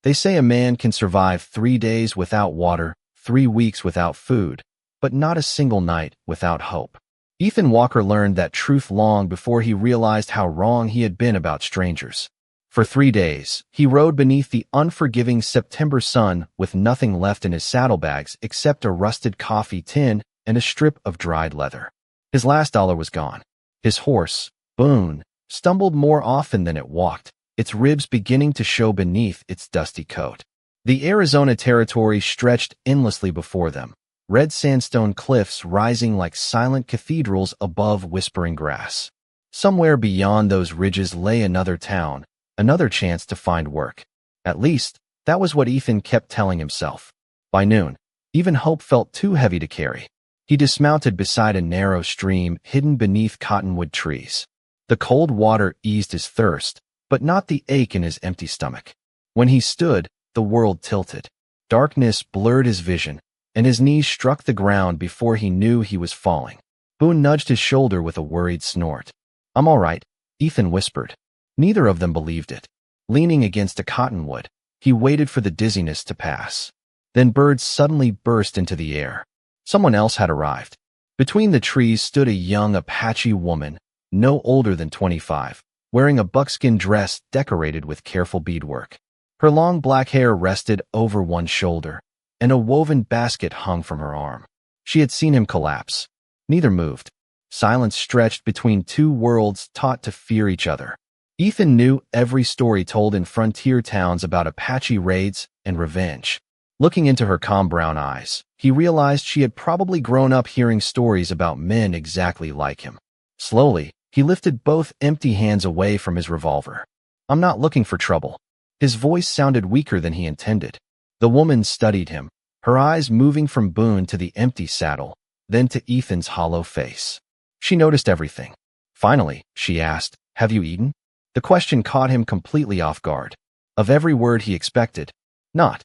They say a man can survive 3 days without water, 3 weeks without food, but not a single night without hope. Ethan Walker learned that truth long before he realized how wrong he had been about strangers. For 3 days, he rode beneath the unforgiving September sun with nothing left in his saddlebags except a rusted coffee tin and a strip of dried leather. His last dollar was gone. His horse, Boone, stumbled more often than it walked, its ribs beginning to show beneath its dusty coat. The Arizona Territory stretched endlessly before them, red sandstone cliffs rising like silent cathedrals above whispering grass. Somewhere beyond those ridges lay another town, another chance to find work. At least, that was what Ethan kept telling himself. By noon, even hope felt too heavy to carry. He dismounted beside a narrow stream hidden beneath cottonwood trees. The cold water eased his thirst, but not the ache in his empty stomach. When he stood, the world tilted. Darkness blurred his vision, and his knees struck the ground before he knew he was falling. Boone nudged his shoulder with a worried snort. "I'm all right," Ethan whispered. Neither of them believed it. Leaning against a cottonwood, he waited for the dizziness to pass. Then birds suddenly burst into the air. Someone else had arrived. Between the trees stood a young Apache woman, no older than 25, wearing a buckskin dress decorated with careful beadwork. Her long black hair rested over one shoulder, and a woven basket hung from her arm. She had seen him collapse. Neither moved. Silence stretched between two worlds taught to fear each other. Ethan knew every story told in frontier towns about Apache raids and revenge. Looking into her calm brown eyes, he realized she had probably grown up hearing stories about men exactly like him. Slowly, he lifted both empty hands away from his revolver. "I'm not looking for trouble." His voice sounded weaker than he intended. The woman studied him, her eyes moving from Boone to the empty saddle, then to Ethan's hollow face. She noticed everything. Finally, she asked, "Have you eaten?" The question caught him completely off guard. Of every word he expected, not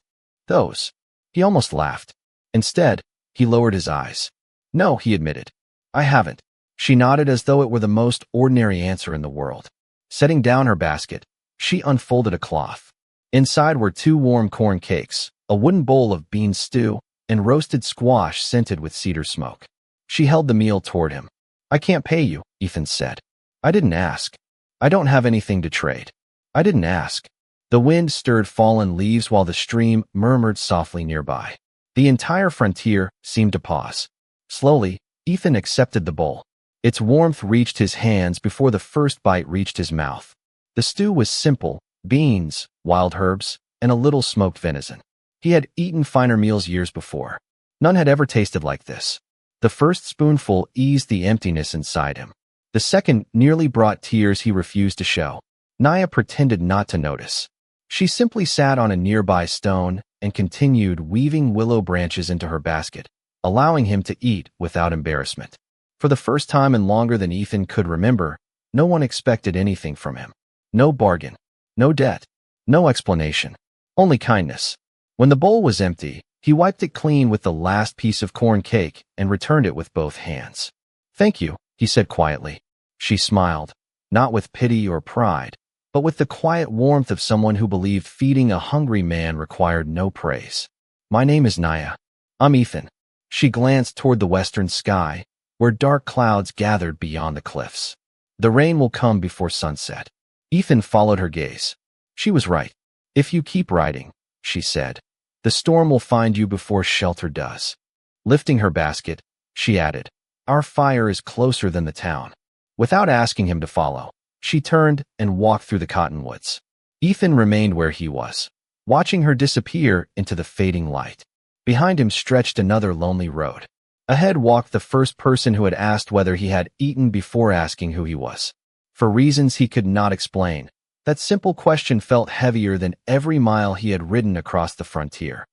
those. He almost laughed. Instead, he lowered his eyes. "No," he admitted. "I haven't." She nodded as though it were the most ordinary answer in the world. Setting down her basket, she unfolded a cloth. Inside were 2 warm corn cakes, a wooden bowl of bean stew, and roasted squash scented with cedar smoke. She held the meal toward him. "I can't pay you," Ethan said. "I didn't ask. I don't have anything to trade." "I didn't ask." The wind stirred fallen leaves while the stream murmured softly nearby. The entire frontier seemed to pause. Slowly, Ethan accepted the bowl. Its warmth reached his hands before the first bite reached his mouth. The stew was simple: beans, wild herbs, and a little smoked venison. He had eaten finer meals years before. None had ever tasted like this. The first spoonful eased the emptiness inside him. The second nearly brought tears he refused to show. Naya pretended not to notice. She simply sat on a nearby stone and continued weaving willow branches into her basket, allowing him to eat without embarrassment. For the first time in longer than Ethan could remember, no one expected anything from him. No bargain, no debt, no explanation, only kindness. When the bowl was empty, he wiped it clean with the last piece of corn cake and returned it with both hands. "Thank you," he said quietly. She smiled, not with pity or pride, but with the quiet warmth of someone who believed feeding a hungry man required no praise. "My name is Naya. I'm Ethan." She glanced toward the western sky, where dark clouds gathered beyond the cliffs. "The rain will come before sunset." Ethan followed her gaze. She was right. "If you keep riding," she said, "the storm will find you before shelter does." Lifting her basket, she added, "Our fire is closer than the town." Without asking him to follow, she turned and walked through the cottonwoods. Ethan remained where he was, watching her disappear into the fading light. Behind him stretched another lonely road. Ahead walked the first person who had asked whether he had eaten before asking who he was. For reasons he could not explain, that simple question felt heavier than every mile he had ridden across the frontier.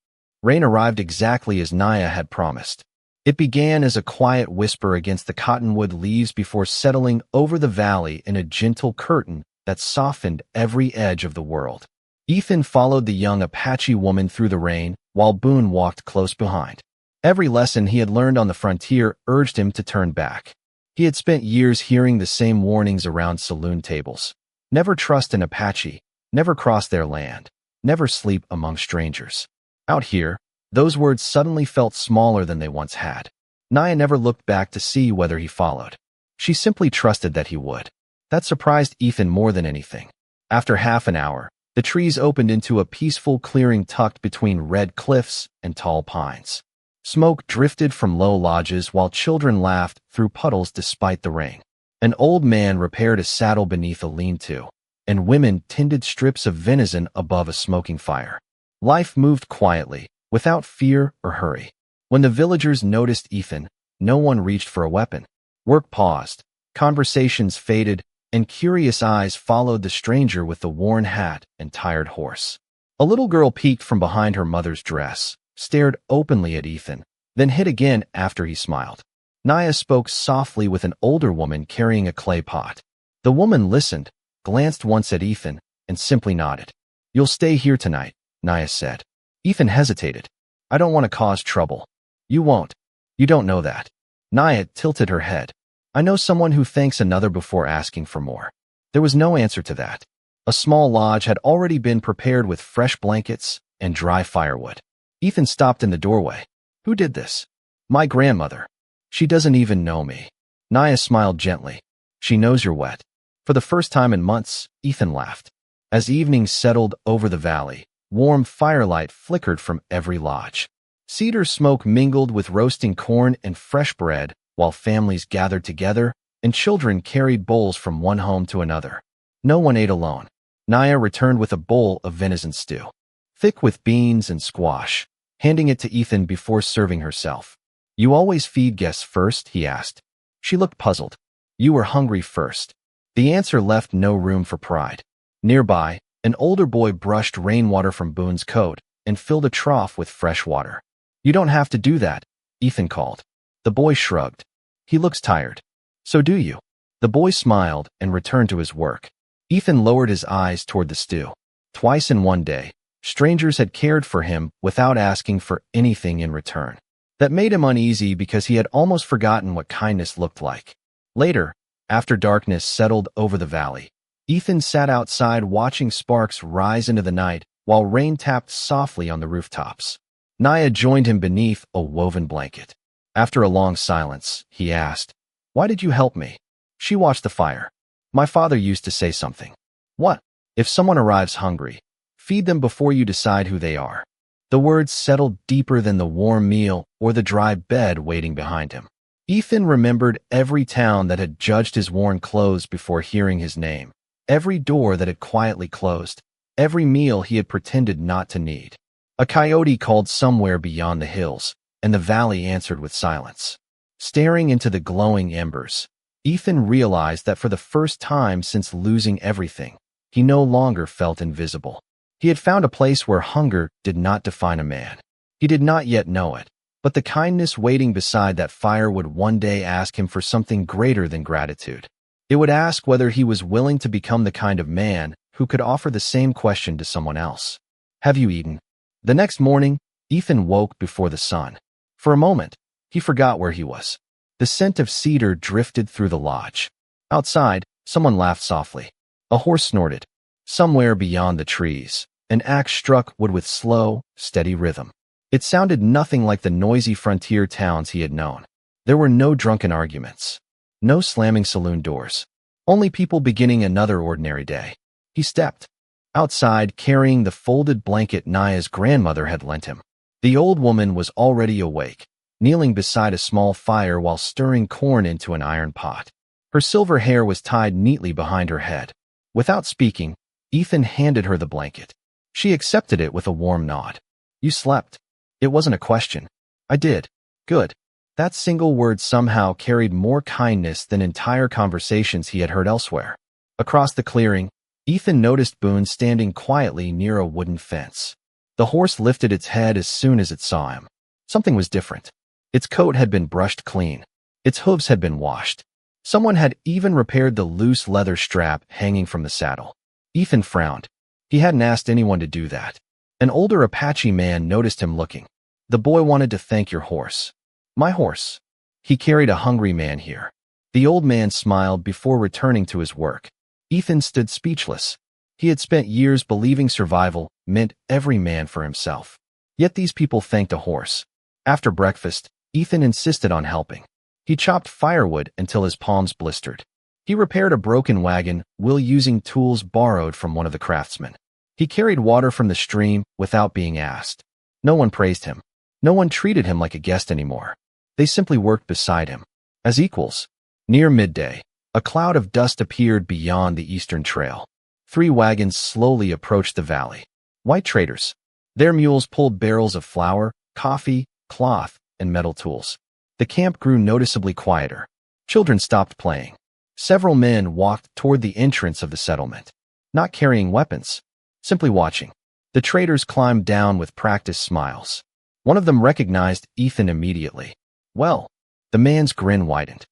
Rain arrived exactly as Naya had promised. It began as a quiet whisper against the cottonwood leaves before settling over the valley in a gentle curtain that softened every edge of the world. Ethan followed the young Apache woman through the rain, while Boone walked close behind. Every lesson he had learned on the frontier urged him to turn back. He had spent years hearing the same warnings around saloon tables. Never trust an Apache, never cross their land. Never sleep among strangers. Out here, those words suddenly felt smaller than they once had. Naya never looked back to see whether he followed. She simply trusted that he would. That surprised Ethan more than anything. After half an hour, the trees opened into a peaceful clearing tucked between red cliffs and tall pines. Smoke drifted from low lodges while children laughed through puddles despite the rain. An old man repaired a saddle beneath a lean-to, and women tended strips of venison above a smoking fire. Life moved quietly, without fear or hurry. When the villagers noticed Ethan, no one reached for a weapon. Work paused, conversations faded, and curious eyes followed the stranger with the worn hat and tired horse. A little girl peeked from behind her mother's dress, stared openly at Ethan, then hid again after he smiled. Naya spoke softly with an older woman carrying a clay pot. The woman listened, glanced once at Ethan, and simply nodded. "You'll stay here tonight," Naya said. Ethan hesitated. "I don't want to cause trouble." "You won't. You don't know that." Naya tilted her head. "I know someone who thanks another before asking for more." There was no answer to that. A small lodge had already been prepared with fresh blankets and dry firewood. Ethan stopped in the doorway. "Who did this?" "My grandmother. She doesn't even know me." Naya smiled gently. "She knows you're wet." For the first time in months, Ethan laughed. As evening settled over the valley, warm firelight flickered from every lodge. Cedar smoke mingled with roasting corn and fresh bread, while families gathered together and children carried bowls from one home to another. No one ate alone. Naya returned with a bowl of venison stew, thick with beans and squash, handing it to Ethan before serving herself. "You always feed guests first?" he asked. She looked puzzled. "You were hungry first." The answer left no room for pride. Nearby, an older boy brushed rainwater from Boone's coat and filled a trough with fresh water. "You don't have to do that," Ethan called. The boy shrugged. "He looks tired." "So do you." The boy smiled and returned to his work. Ethan lowered his eyes toward the stew. Twice in one day, strangers had cared for him without asking for anything in return. That made him uneasy because he had almost forgotten what kindness looked like. Later, after darkness settled over the valley, Ethan sat outside watching sparks rise into the night while rain tapped softly on the rooftops. Naya joined him beneath a woven blanket. After a long silence, he asked, "Why did you help me?" She watched the fire. "My father used to say something." "What?" "If someone arrives hungry, feed them before you decide who they are." The words settled deeper than the warm meal or the dry bed waiting behind him. Ethan remembered every town that had judged his worn clothes before hearing his name, every door that had quietly closed, every meal he had pretended not to need. A coyote called somewhere beyond the hills, and the valley answered with silence. Staring into the glowing embers, Ethan realized that for the first time since losing everything, he no longer felt invisible. He had found a place where hunger did not define a man. He did not yet know it, but the kindness waiting beside that fire would one day ask him for something greater than gratitude. It would ask whether he was willing to become the kind of man who could offer the same question to someone else. "Have you eaten?" The next morning, Ethan woke before the sun. For a moment, he forgot where he was. The scent of cedar drifted through the lodge. Outside, someone laughed softly. A horse snorted. Somewhere beyond the trees, an axe struck wood with slow, steady rhythm. It sounded nothing like the noisy frontier towns he had known. There were no drunken arguments, no slamming saloon doors, only people beginning another ordinary day. He stepped outside, carrying the folded blanket Naya's grandmother had lent him. The old woman was already awake, kneeling beside a small fire while stirring corn into an iron pot. Her silver hair was tied neatly behind her head. Without speaking, Ethan handed her the blanket. She accepted it with a warm nod. "You slept." It wasn't a question. "I did." "Good." That single word somehow carried more kindness than entire conversations he had heard elsewhere. Across the clearing, Ethan noticed Boone standing quietly near a wooden fence. The horse lifted its head as soon as it saw him. Something was different. Its coat had been brushed clean. Its hooves had been washed. Someone had even repaired the loose leather strap hanging from the saddle. Ethan frowned. He hadn't asked anyone to do that. An older Apache man noticed him looking. "The boy wanted to thank your horse." "My horse?" "He carried a hungry man here." The old man smiled before returning to his work. Ethan stood speechless. He had spent years believing survival meant every man for himself. Yet these people thanked a horse. After breakfast, Ethan insisted on helping. He chopped firewood until his palms blistered. He repaired a broken wagon while using tools borrowed from one of the craftsmen. He carried water from the stream without being asked. No one praised him. No one treated him like a guest anymore. They simply worked beside him, as equals. Near midday, a cloud of dust appeared beyond the eastern trail. 3 wagons slowly approached the valley. White traders. Their mules pulled barrels of flour, coffee, cloth, and metal tools. The camp grew noticeably quieter. Children stopped playing. Several men walked toward the entrance of the settlement, not carrying weapons, simply watching. The traders climbed down with practiced smiles. One of them recognized Ethan immediately. Well, the man's grin widened.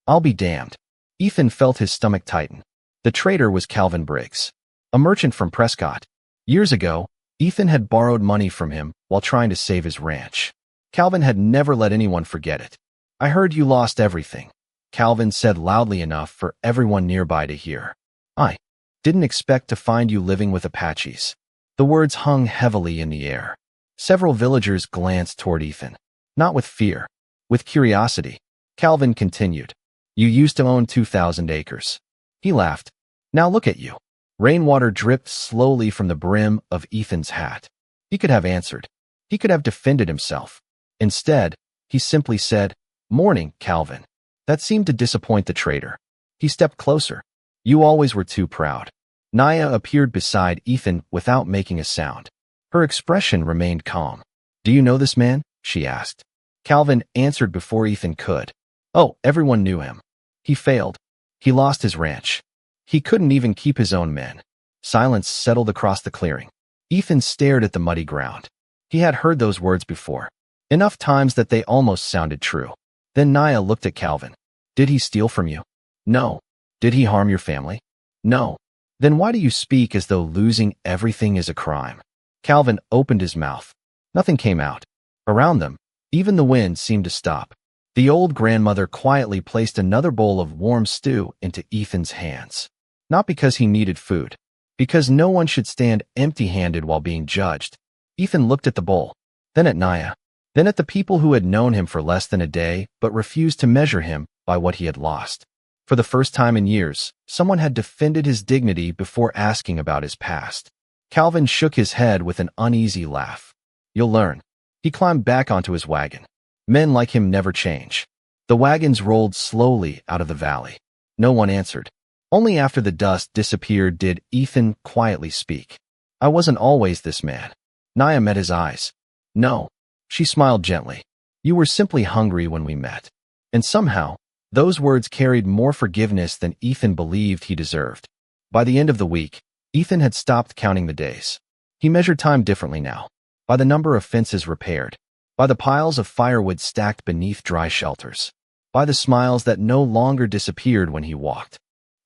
I'll be damned. Ethan felt his stomach tighten. The trader was Calvin Briggs, a merchant from Prescott. Years ago, Ethan had borrowed money from him while trying to save his ranch. Calvin had never let anyone forget it. I heard you lost everything, Calvin said loudly enough for everyone nearby to hear. I didn't expect to find you living with Apaches. The words hung heavily in the air. Several villagers glanced toward Ethan, not with fear, with curiosity. Calvin continued. You used to own 2,000 acres. He laughed. Now look at you. Rainwater dripped slowly from the brim of Ethan's hat. He could have answered. He could have defended himself. Instead, he simply said, Morning, Calvin. That seemed to disappoint the trader. He stepped closer. You always were too proud. Naya appeared beside Ethan without making a sound. Her expression remained calm. Do you know this man? She asked. Calvin answered before Ethan could. Oh, everyone knew him. He failed. He lost his ranch. He couldn't even keep his own men. Silence settled across the clearing. Ethan stared at the muddy ground. He had heard those words before, enough times that they almost sounded true. Then Naya looked at Calvin. Did he steal from you? No. Did he harm your family? No. Then why do you speak as though losing everything is a crime? Calvin opened his mouth. Nothing came out. Around them, even the wind seemed to stop. The old grandmother quietly placed another bowl of warm stew into Ethan's hands. Not because he needed food, because no one should stand empty-handed while being judged. Ethan looked at the bowl, then at Naya, then at the people who had known him for less than a day but refused to measure him by what he had lost. For the first time in years, someone had defended his dignity before asking about his past. Calvin shook his head with an uneasy laugh. You'll learn. He climbed back onto his wagon. Men like him never change. The wagons rolled slowly out of the valley. No one answered. Only after the dust disappeared did Ethan quietly speak. I wasn't always this man. Naya met his eyes. No. She smiled gently. You were simply hungry when we met. And somehow, those words carried more forgiveness than Ethan believed he deserved. By the end of the week, Ethan had stopped counting the days. He measured time differently now, by the number of fences repaired, by the piles of firewood stacked beneath dry shelters, by the smiles that no longer disappeared when he walked.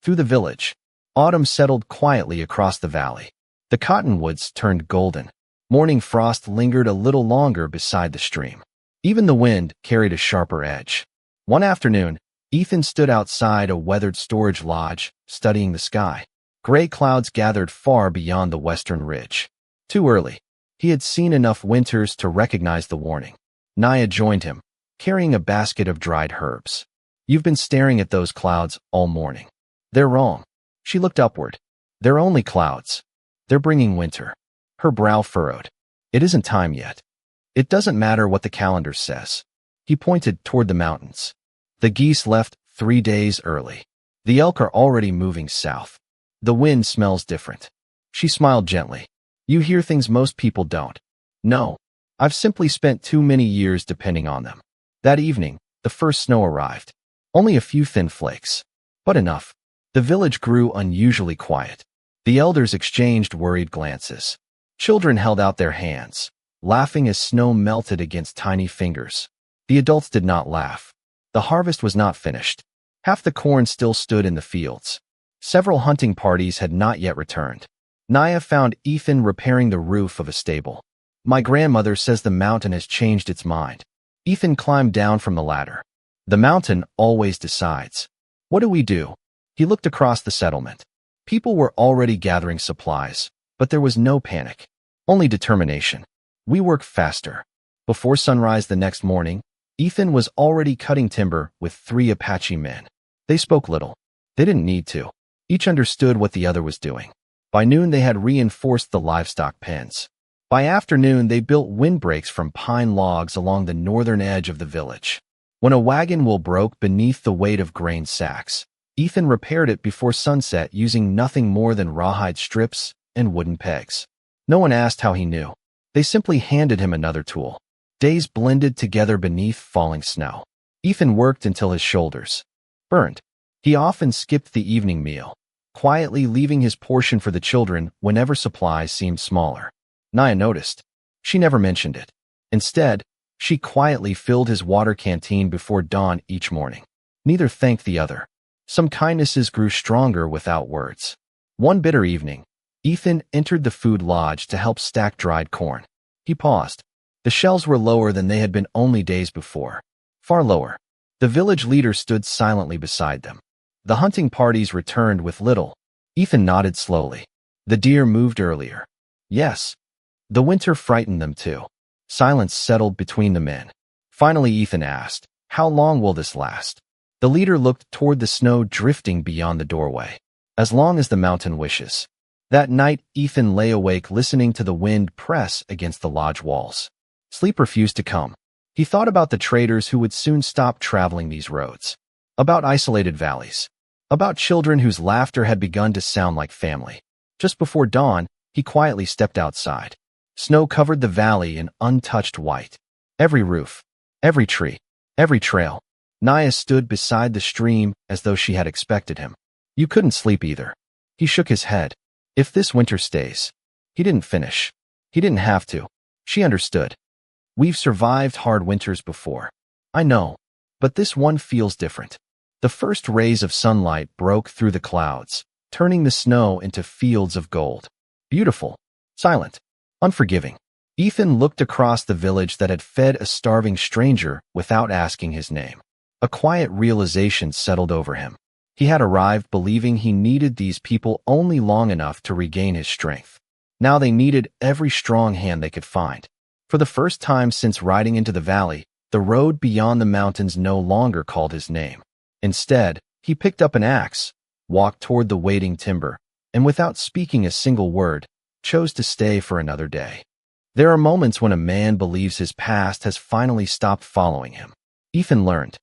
Through the village, autumn settled quietly across the valley. The cottonwoods turned golden. Morning frost lingered a little longer beside the stream. Even the wind carried a sharper edge. One afternoon, Ethan stood outside a weathered storage lodge, studying the sky. Gray clouds gathered far beyond the western ridge. Too early. He had seen enough winters to recognize the warning. Naya joined him, carrying a basket of dried herbs. You've been staring at those clouds all morning. They're wrong. She looked upward. They're only clouds. They're bringing winter. Her brow furrowed. It isn't time yet. It doesn't matter what the calendar says. He pointed toward the mountains. The geese left 3 days early. The elk are already moving south. The wind smells different. She smiled gently. You hear things most people don't. No. I've simply spent too many years depending on them. That evening, the first snow arrived. Only a few thin flakes. But enough. The village grew unusually quiet. The elders exchanged worried glances. Children held out their hands, laughing as snow melted against tiny fingers. The adults did not laugh. The harvest was not finished. Half the corn still stood in the fields. Several hunting parties had not yet returned. Naya found Ethan repairing the roof of a stable. My grandmother says the mountain has changed its mind. Ethan climbed down from the ladder. The mountain always decides. What do we do? He looked across the settlement. People were already gathering supplies, but there was no panic, only determination. We work faster. Before sunrise the next morning, Ethan was already cutting timber with 3 Apache men. They spoke little. They didn't need to. Each understood what the other was doing. By noon, they had reinforced the livestock pens. By afternoon, they built windbreaks from pine logs along the northern edge of the village. When a wagon wheel broke beneath the weight of grain sacks, Ethan repaired it before sunset using nothing more than rawhide strips and wooden pegs. No one asked how he knew. They simply handed him another tool. Days blended together beneath falling snow. Ethan worked until his shoulders burned. He often skipped the evening meal, quietly leaving his portion for the children whenever supplies seemed smaller. Naya noticed. She never mentioned it. Instead, she quietly filled his water canteen before dawn each morning. Neither thanked the other. Some kindnesses grew stronger without words. One bitter evening, Ethan entered the food lodge to help stack dried corn. He paused. The shelves were lower than they had been only days before. Far lower. The village leader stood silently beside them. The hunting parties returned with little. Ethan nodded slowly. The deer moved earlier. Yes. The winter frightened them too. Silence settled between the men. Finally, Ethan asked, "How long will this last?" The leader looked toward the snow drifting beyond the doorway. "As long as the mountain wishes." That night, Ethan lay awake listening to the wind press against the lodge walls. Sleep refused to come. He thought about the traders who would soon stop traveling these roads. About isolated valleys. About children whose laughter had begun to sound like family. Just before dawn, he quietly stepped outside. Snow covered the valley in untouched white. Every roof, every tree, every trail. Naya stood beside the stream as though she had expected him. You couldn't sleep either. He shook his head. If this winter stays. He didn't finish. He didn't have to. She understood. We've survived hard winters before. I know. But this one feels different. The first rays of sunlight broke through the clouds, turning the snow into fields of gold. Beautiful. Silent. Unforgiving. Ethan looked across the village that had fed a starving stranger without asking his name. A quiet realization settled over him. He had arrived believing he needed these people only long enough to regain his strength. Now they needed every strong hand they could find. For the first time since riding into the valley, the road beyond the mountains no longer called his name. Instead, he picked up an axe, walked toward the waiting timber, and without speaking a single word, chose to stay for another day. There are moments when a man believes his past has finally stopped following him. Ethan learned.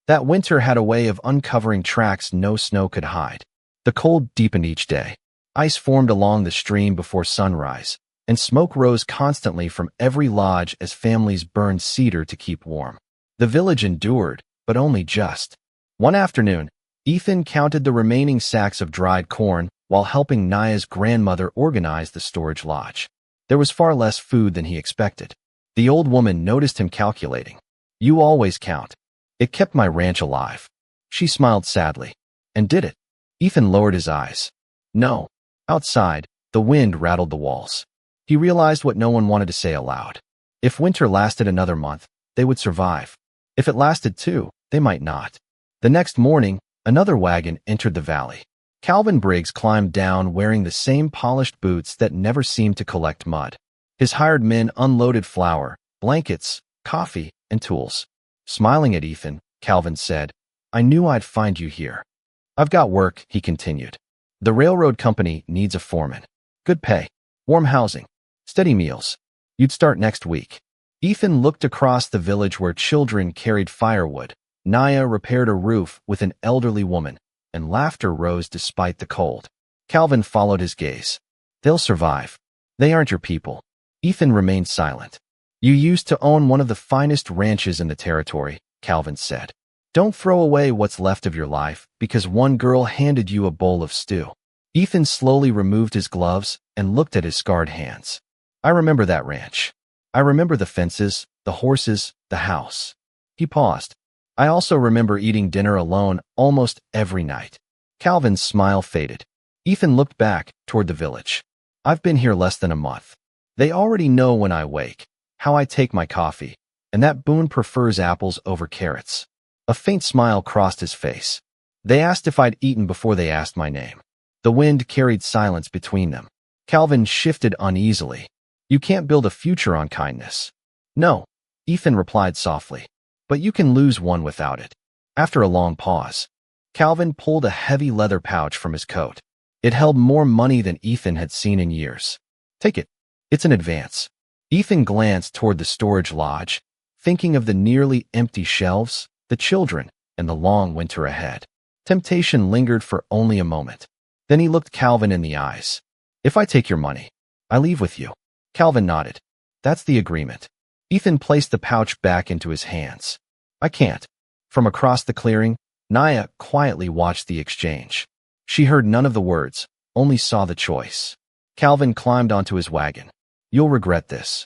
That winter had a way of uncovering tracks no snow could hide. The cold deepened each day. Ice formed along the stream before sunrise, and smoke rose constantly from every lodge as families burned cedar to keep warm. The village endured, but only just. One afternoon, Ethan counted the remaining sacks of dried corn while helping Naya's grandmother organize the storage lodge. There was far less food than he expected. The old woman noticed him calculating. "You always count. It kept my ranch alive." She smiled sadly. "And did it?" Ethan lowered his eyes. "No." Outside, the wind rattled the walls. He realized what no one wanted to say aloud. If winter lasted another month, they would survive. If it lasted 2, they might not. The next morning, another wagon entered the valley. Calvin Briggs climbed down wearing the same polished boots that never seemed to collect mud. His hired men unloaded flour, blankets, coffee, and tools. Smiling at Ethan, Calvin said, "I knew I'd find you here." "I've got work," he continued. "The railroad company needs a foreman. Good pay, warm housing, steady meals. You'd start next week." Ethan looked across the village where children carried firewood. Naya repaired a roof with an elderly woman, and laughter rose despite the cold. Calvin followed his gaze. "They'll survive. They aren't your people." Ethan remained silent. "You used to own one of the finest ranches in the territory," Calvin said. "Don't throw away what's left of your life because one girl handed you a bowl of stew." Ethan slowly removed his gloves and looked at his scarred hands. "I remember that ranch. I remember the fences, the horses, the house." He paused. "I also remember eating dinner alone almost every night." Calvin's smile faded. Ethan looked back toward the village. "I've been here less than a month. They already know when I wake, how I take my coffee, and that Boone prefers apples over carrots." A faint smile crossed his face. "They asked if I'd eaten before they asked my name." The wind carried silence between them. Calvin shifted uneasily. You can't build a future on kindness. No, Ethan replied softly. But you can lose one without it. After a long pause, Calvin pulled a heavy leather pouch from his coat. It held more money than Ethan had seen in years. Take it. It's an advance. Ethan glanced toward the storage lodge, thinking of the nearly empty shelves, the children, and the long winter ahead. Temptation lingered for only a moment. Then he looked Calvin in the eyes. If I take your money, I leave with you. Calvin nodded. That's the agreement. Ethan placed the pouch back into his hands. I can't. From across the clearing, Naya quietly watched the exchange. She heard none of the words, only saw the choice. Calvin climbed onto his wagon. You'll regret this.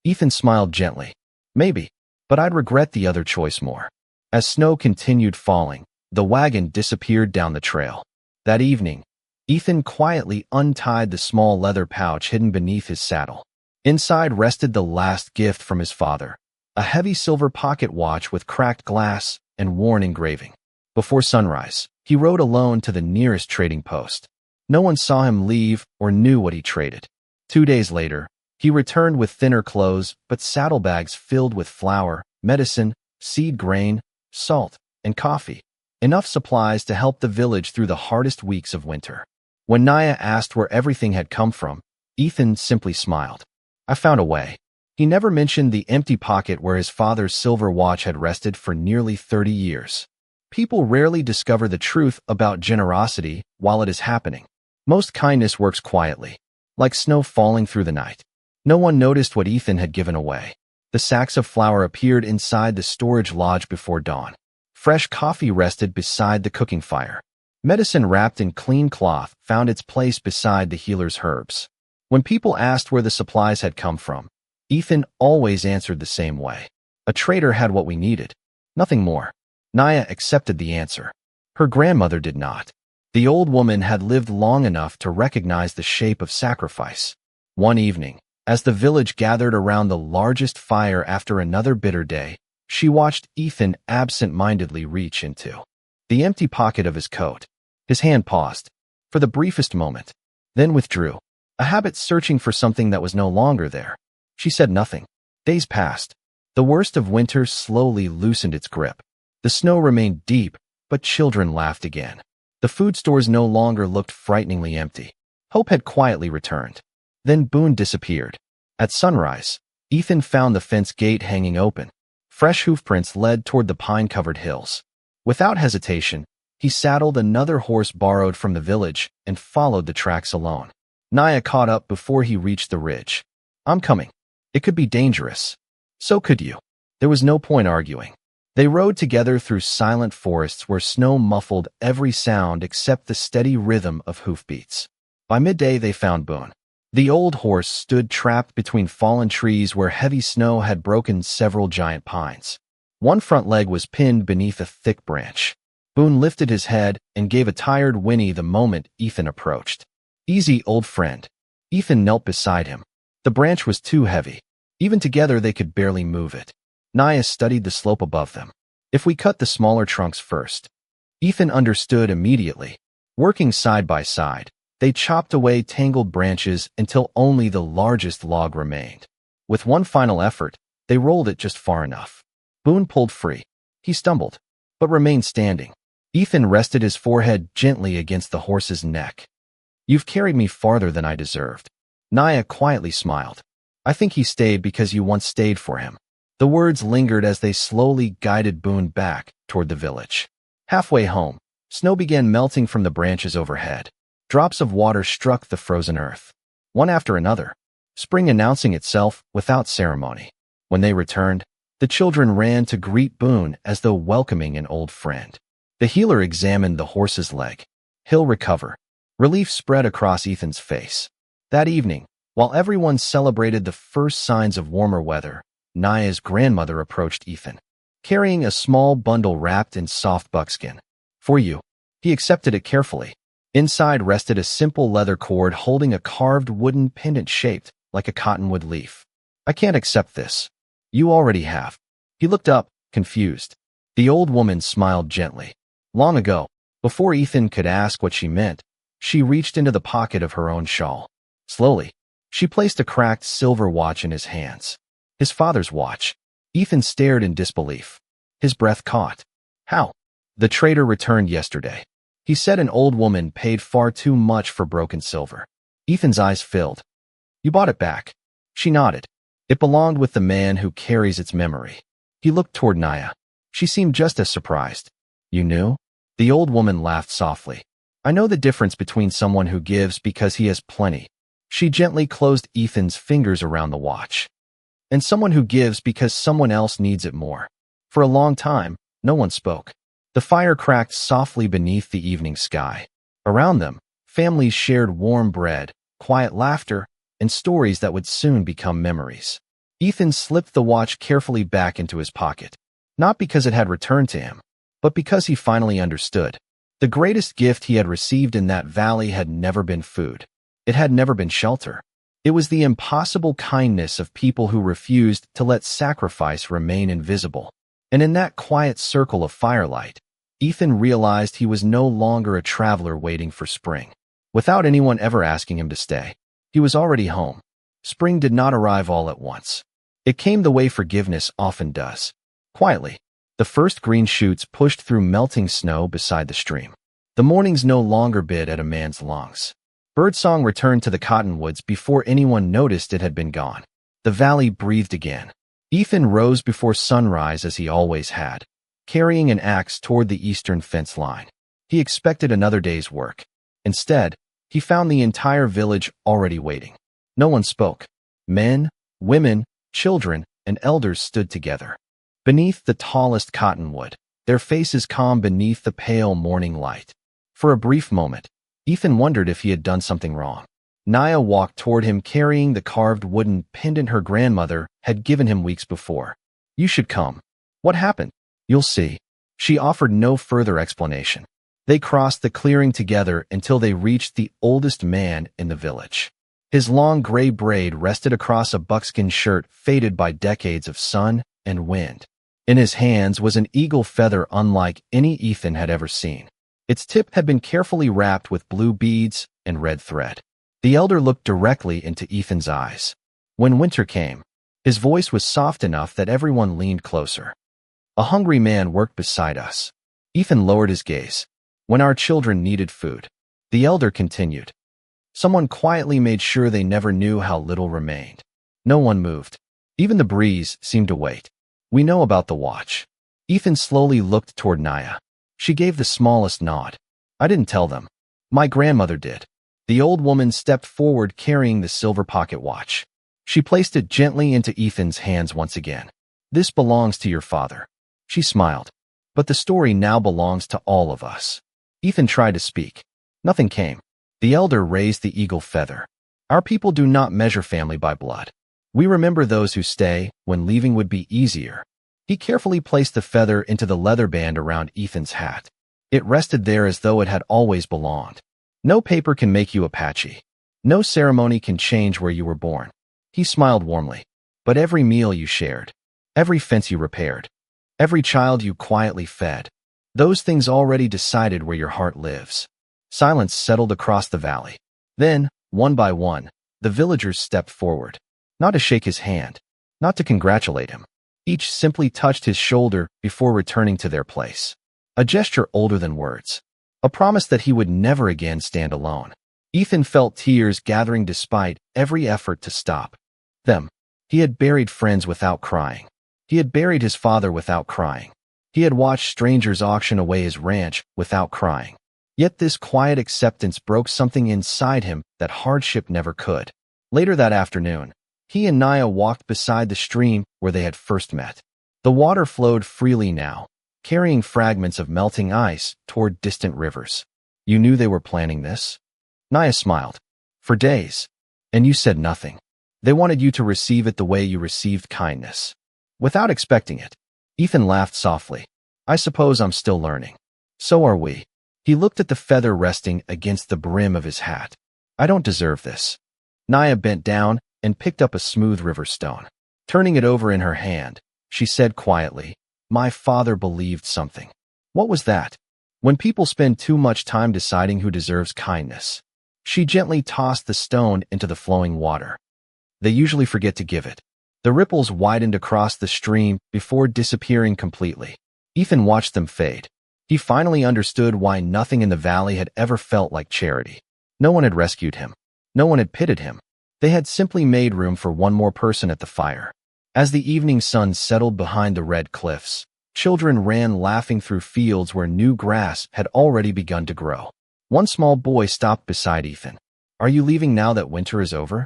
Ethan smiled gently. Maybe, but I'd regret the other choice more. As snow continued falling, the wagon disappeared down the trail. That evening, Ethan quietly untied the small leather pouch hidden beneath his saddle. Inside rested the last gift from his father, a heavy silver pocket watch with cracked glass and worn engraving. Before sunrise, he rode alone to the nearest trading post. No one saw him leave or knew what he traded. 2 days later, he returned with thinner clothes but saddlebags filled with flour, medicine, seed grain, salt, and coffee. Enough supplies to help the village through the hardest weeks of winter. When Naya asked where everything had come from, Ethan simply smiled. I found a way. He never mentioned the empty pocket where his father's silver watch had rested for nearly 30 years. People rarely discover the truth about generosity while it is happening. Most kindness works quietly, like snow falling through the night. No one noticed what Ethan had given away. The sacks of flour appeared inside the storage lodge before dawn. Fresh coffee rested beside the cooking fire. Medicine wrapped in clean cloth found its place beside the healer's herbs. When people asked where the supplies had come from, Ethan always answered the same way. A trader had what we needed. Nothing more. Naya accepted the answer. Her grandmother did not. The old woman had lived long enough to recognize the shape of sacrifice. One evening, as the village gathered around the largest fire after another bitter day, she watched Ethan absent-mindedly reach into the empty pocket of his coat. His hand paused, for the briefest moment, then withdrew, a habit searching for something that was no longer there. She said nothing. Days passed. The worst of winter slowly loosened its grip. The snow remained deep, but children laughed again. The food stores no longer looked frighteningly empty. Hope had quietly returned. Then Boone disappeared. At sunrise, Ethan found the fence gate hanging open. Fresh hoofprints led toward the pine-covered hills. Without hesitation, he saddled another horse borrowed from the village and followed the tracks alone. Naya caught up before he reached the ridge. I'm coming. It could be dangerous. So could you. There was no point arguing. They rode together through silent forests where snow muffled every sound except the steady rhythm of hoofbeats. By midday, they found Boone. The old horse stood trapped between fallen trees where heavy snow had broken several giant pines. One front leg was pinned beneath a thick branch. Boone lifted his head and gave a tired whinny the moment Ethan approached. Easy, old friend. Ethan knelt beside him. The branch was too heavy. Even together, they could barely move it. Naya studied the slope above them. If we cut the smaller trunks first. Ethan understood immediately. Working side by side, they chopped away tangled branches until only the largest log remained. With one final effort, they rolled it just far enough. Boone pulled free. He stumbled, but remained standing. Ethan rested his forehead gently against the horse's neck. You've carried me farther than I deserved. Naya quietly smiled. I think he stayed because you once stayed for him. The words lingered as they slowly guided Boone back toward the village. Halfway home, snow began melting from the branches overhead. Drops of water struck the frozen earth, one after another, spring announcing itself without ceremony. When they returned, the children ran to greet Boone as though welcoming an old friend. The healer examined the horse's leg. He'll recover. Relief spread across Ethan's face. That evening, while everyone celebrated the first signs of warmer weather, Naya's grandmother approached Ethan, carrying a small bundle wrapped in soft buckskin. For you. He accepted it carefully. Inside rested a simple leather cord holding a carved wooden pendant shaped like a cottonwood leaf. I can't accept this. You already have. He looked up, confused. The old woman smiled gently. Long ago, before Ethan could ask what she meant, She reached into the pocket of her own shawl. Slowly, she placed a cracked silver watch in his hands. His father's watch. Ethan stared in disbelief. His breath caught. How? The trader returned yesterday. He said an old woman paid far too much for broken silver. Ethan's eyes filled. You bought it back. She nodded. It belonged with the man who carries its memory. He looked toward Naya. She seemed just as surprised. You knew? The old woman laughed softly. I know the difference between someone who gives because he has plenty. She gently closed Ethan's fingers around the watch. And someone who gives because someone else needs it more. For a long time, no one spoke. The fire cracked softly beneath the evening sky. Around them, families shared warm bread, quiet laughter, and stories that would soon become memories. Ethan slipped the watch carefully back into his pocket. Not because it had returned to him, but because he finally understood. The greatest gift he had received in that valley had never been food. It had never been shelter. It was the impossible kindness of people who refused to let sacrifice remain invisible. And in that quiet circle of firelight, Ethan realized he was no longer a traveler waiting for spring. Without anyone ever asking him to stay, he was already home. Spring did not arrive all at once. It came the way forgiveness often does. Quietly, the first green shoots pushed through melting snow beside the stream. The mornings no longer bit at a man's lungs. Birdsong returned to the cottonwoods before anyone noticed it had been gone. The valley breathed again. Ethan rose before sunrise as he always had, carrying an axe toward the eastern fence line. He expected another day's work. Instead, he found the entire village already waiting. No one spoke. Men, women, children, and elders stood together. Beneath the tallest cottonwood, their faces calm beneath the pale morning light. For a brief moment, Ethan wondered if he had done something wrong. Naya walked toward him carrying the carved wooden pendant her grandmother had given him weeks before. You should come. What happened? You'll see. She offered no further explanation. They crossed the clearing together until they reached the oldest man in the village. His long gray braid rested across a buckskin shirt faded by decades of sun and wind. In his hands was an eagle feather unlike any Ethan had ever seen. Its tip had been carefully wrapped with blue beads and red thread. The elder looked directly into Ethan's eyes. When winter came, his voice was soft enough that everyone leaned closer. A hungry man worked beside us. Ethan lowered his gaze. When our children needed food, the elder continued. Someone quietly made sure they never knew how little remained. No one moved. Even the breeze seemed to wait. We know about the watch. Ethan slowly looked toward Naya. She gave the smallest nod. I didn't tell them. My grandmother did. The old woman stepped forward carrying the silver pocket watch. She placed it gently into Ethan's hands once again. This belongs to your father. She smiled. But the story now belongs to all of us. Ethan tried to speak. Nothing came. The elder raised the eagle feather. Our people do not measure family by blood. We remember those who stay when leaving would be easier. He carefully placed the feather into the leather band around Ethan's hat. It rested there as though it had always belonged. No paper can make you Apache. No ceremony can change where you were born. He smiled warmly. But every meal you shared, every fence you repaired, every child you quietly fed, those things already decided where your heart lives. Silence settled across the valley. Then, one by one, the villagers stepped forward. Not to shake his hand, not to congratulate him. Each simply touched his shoulder before returning to their place. A gesture older than words. A promise that he would never again stand alone. Ethan felt tears gathering despite every effort to stop them. He had buried friends without crying. He had buried his father without crying. He had watched strangers auction away his ranch without crying. Yet this quiet acceptance broke something inside him that hardship never could. Later that afternoon, he and Naya walked beside the stream where they had first met. The water flowed freely now, carrying fragments of melting ice toward distant rivers. You knew they were planning this? Naya smiled. For days. And you said nothing. They wanted you to receive it the way you received kindness. Without expecting it. Ethan laughed softly. I suppose I'm still learning. So are we. He looked at the feather resting against the brim of his hat. I don't deserve this. Naya bent down and picked up a smooth river stone. Turning it over in her hand, she said quietly, My father believed something. What was that? When people spend too much time deciding who deserves kindness, she gently tossed the stone into the flowing water. They usually forget to give it. The ripples widened across the stream before disappearing completely. Ethan watched them fade. He finally understood why nothing in the valley had ever felt like charity. No one had rescued him. No one had pitied him. They had simply made room for one more person at the fire. As the evening sun settled behind the red cliffs, children ran laughing through fields where new grass had already begun to grow. One small boy stopped beside Ethan. "Are you leaving now that winter is over?"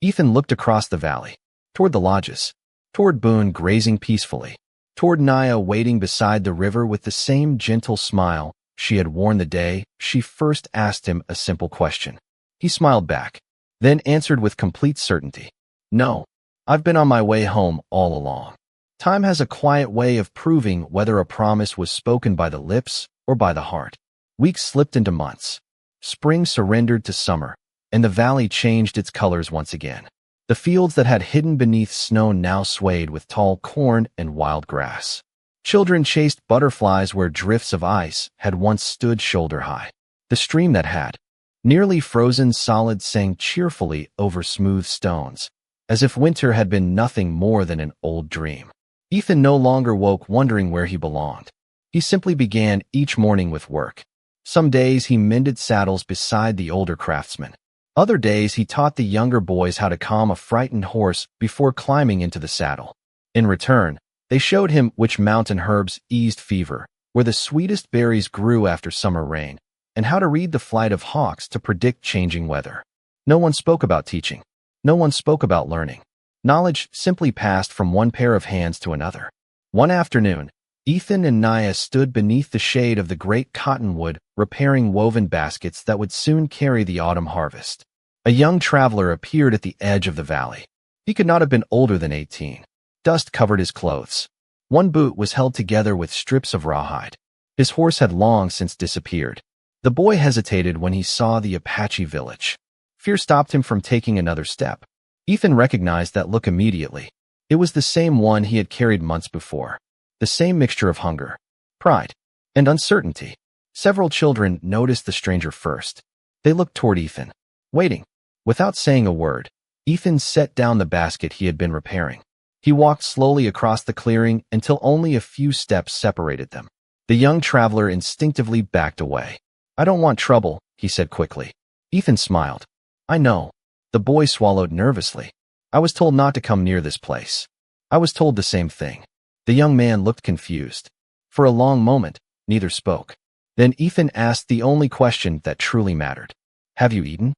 Ethan looked across the valley, toward the lodges, toward Boone grazing peacefully, toward Naya waiting beside the river with the same gentle smile she had worn the day she first asked him a simple question. He smiled back, then answered with complete certainty, "No, I've been on my way home all along." Time has a quiet way of proving whether a promise was spoken by the lips or by the heart. Weeks slipped into months. Spring surrendered to summer, and the valley changed its colors once again. The fields that had hidden beneath snow now swayed with tall corn and wild grass. Children chased butterflies where drifts of ice had once stood shoulder high. The stream that had nearly frozen solid sang cheerfully over smooth stones, as if winter had been nothing more than an old dream. Ethan no longer woke wondering where he belonged. He simply began each morning with work. Some days he mended saddles beside the older craftsmen. Other days he taught the younger boys how to calm a frightened horse before climbing into the saddle. In return, they showed him which mountain herbs eased fever, where the sweetest berries grew after summer rain, and how to read the flight of hawks to predict changing weather. No one spoke about teaching. No one spoke about learning. Knowledge simply passed from one pair of hands to another. One afternoon, Ethan and Naya stood beneath the shade of the great cottonwood, repairing woven baskets that would soon carry the autumn harvest. A young traveler appeared at the edge of the valley. He could not have been older than 18. Dust covered his clothes. One boot was held together with strips of rawhide. His horse had long since disappeared. The boy hesitated when he saw the Apache village. Fear stopped him from taking another step. Ethan recognized that look immediately. It was the same one he had carried months before. The same mixture of hunger, pride, and uncertainty. Several children noticed the stranger first. They looked toward Ethan, waiting. Without saying a word, Ethan set down the basket he had been repairing. He walked slowly across the clearing until only a few steps separated them. The young traveler instinctively backed away. "I don't want trouble," he said quickly. Ethan smiled. "I know." The boy swallowed nervously. "I was told not to come near this place." "I was told the same thing." The young man looked confused. For a long moment, neither spoke. Then Ethan asked the only question that truly mattered. "Have you eaten?"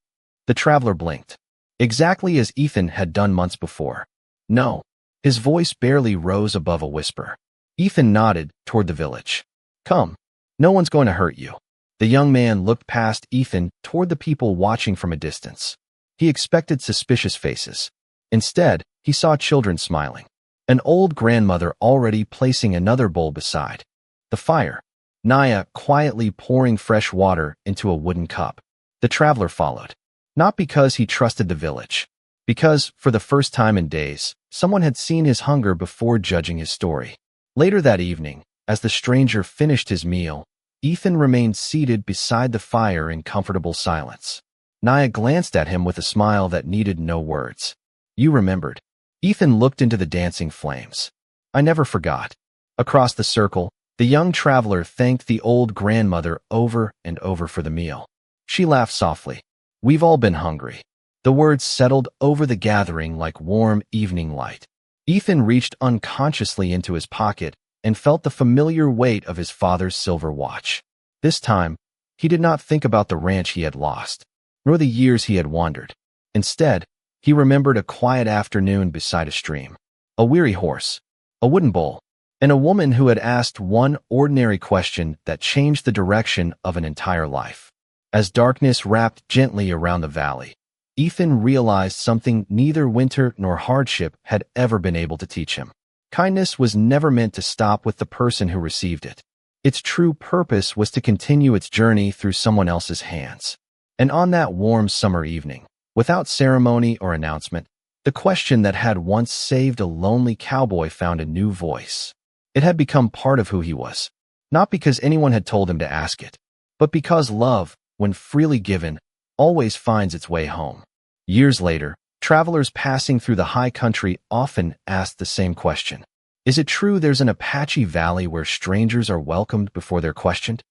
The traveler blinked, exactly as Ethan had done months before. "No." His voice barely rose above a whisper. Ethan nodded toward the village. "Come. No one's going to hurt you." The young man looked past Ethan toward the people watching from a distance. He expected suspicious faces. Instead, he saw children smiling. An old grandmother already placing another bowl beside the fire. Naya quietly pouring fresh water into a wooden cup. The traveler followed. Not because he trusted the village. Because, for the first time in days, someone had seen his hunger before judging his story. Later that evening, as the stranger finished his meal, Ethan remained seated beside the fire in comfortable silence. Naya glanced at him with a smile that needed no words. "You remembered." Ethan looked into the dancing flames. "I never forgot." Across the circle, the young traveler thanked the old grandmother over and over for the meal. She laughed softly. "We've all been hungry." The words settled over the gathering like warm evening light. Ethan reached unconsciously into his pocket and felt the familiar weight of his father's silver watch. This time, he did not think about the ranch he had lost, nor the years he had wandered. Instead, he remembered a quiet afternoon beside a stream, a weary horse, a wooden bowl, and a woman who had asked one ordinary question that changed the direction of an entire life. As darkness wrapped gently around the valley, Ethan realized something neither winter nor hardship had ever been able to teach him. Kindness was never meant to stop with the person who received it. Its true purpose was to continue its journey through someone else's hands. And on that warm summer evening, without ceremony or announcement, the question that had once saved a lonely cowboy found a new voice. It had become part of who he was, not because anyone had told him to ask it, but because love, when freely given, always finds its way home. Years later, travelers passing through the high country often asked the same question. Is it true there's an Apache valley where strangers are welcomed before they're questioned?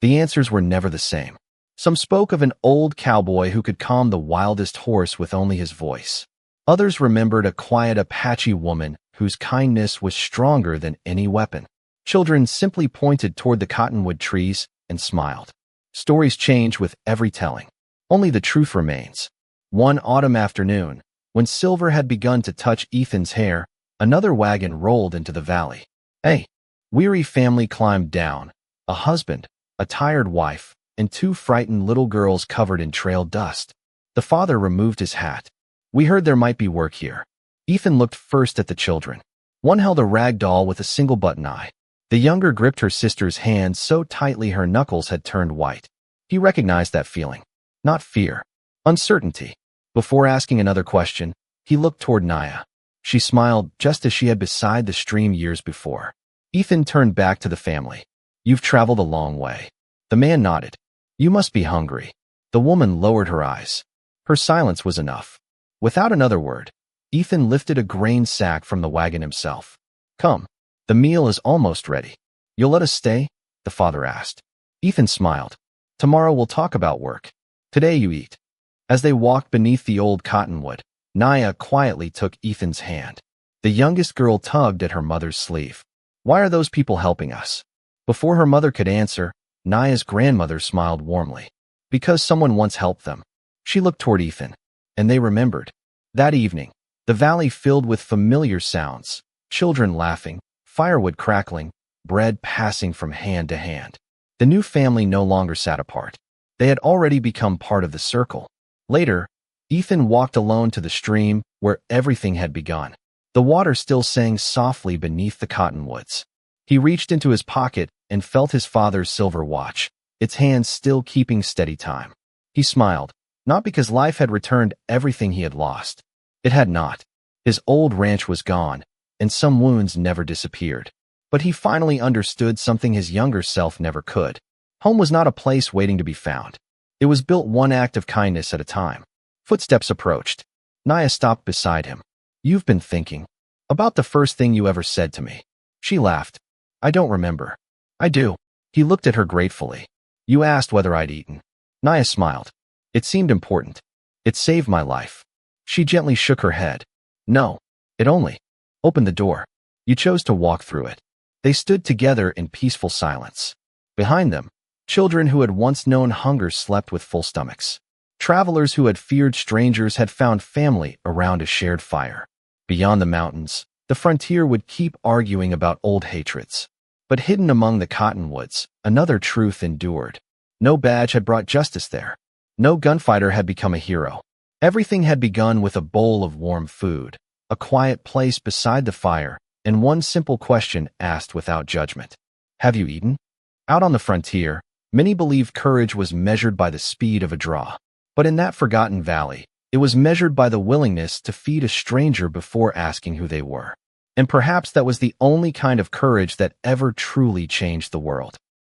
The answers were never the same. Some spoke of an old cowboy who could calm the wildest horse with only his voice. Others remembered a quiet Apache woman whose kindness was stronger than any weapon. Children simply pointed toward the cottonwood trees and smiled. Stories change with every telling. Only the truth remains. One autumn afternoon, when silver had begun to touch Ethan's hair, another wagon rolled into the valley. A weary family climbed down, a husband, a tired wife, and two frightened little girls covered in trail dust. The father removed his hat. We heard there might be work here. Ethan looked first at the children. One held a rag doll with a single button eye. The younger gripped her sister's hand so tightly her knuckles had turned white. He recognized that feeling. Not fear. Uncertainty. Before asking another question, he looked toward Naya. She smiled just as she had beside the stream years before. Ethan turned back to the family. You've traveled a long way. The man nodded. You must be hungry. The woman lowered her eyes. Her silence was enough. Without another word, Ethan lifted a grain sack from the wagon himself. Come. The meal is almost ready. You'll let us stay? The father asked. Ethan smiled. Tomorrow we'll talk about work. Today you eat. As they walked beneath the old cottonwood, Naya quietly took Ethan's hand. The youngest girl tugged at her mother's sleeve. Why are those people helping us? Before her mother could answer, Naya's grandmother smiled warmly. Because someone once helped them. She looked toward Ethan, and they remembered. That evening, the valley filled with familiar sounds, children laughing, firewood crackling, bread passing from hand to hand. The new family no longer sat apart. They had already become part of the circle. Later, Ethan walked alone to the stream where everything had begun. The water still sang softly beneath the cottonwoods. He reached into his pocket and felt his father's silver watch, its hands still keeping steady time. He smiled, not because life had returned everything he had lost. It had not. His old ranch was gone, and some wounds never disappeared. But he finally understood something his younger self never could. Home was not a place waiting to be found. It was built one act of kindness at a time. Footsteps approached. Naya stopped beside him. You've been thinking about the first thing you ever said to me. She laughed. I don't remember. I do. He looked at her gratefully. You asked whether I'd eaten. Naya smiled. It seemed important. It saved my life. She gently shook her head. No. It only opened the door. You chose to walk through it. They stood together in peaceful silence. Behind them, children who had once known hunger slept with full stomachs. Travelers who had feared strangers had found family around a shared fire. Beyond the mountains, the frontier would keep arguing about old hatreds. But hidden among the cottonwoods, another truth endured. No badge had brought justice there. No gunfighter had become a hero. Everything had begun with a bowl of warm food, a quiet place beside the fire, and one simple question asked without judgment. Have you eaten? Out on the frontier, many believed courage was measured by the speed of a draw. But in that forgotten valley, it was measured by the willingness to feed a stranger before asking who they were. And perhaps that was the only kind of courage that ever truly changed the world.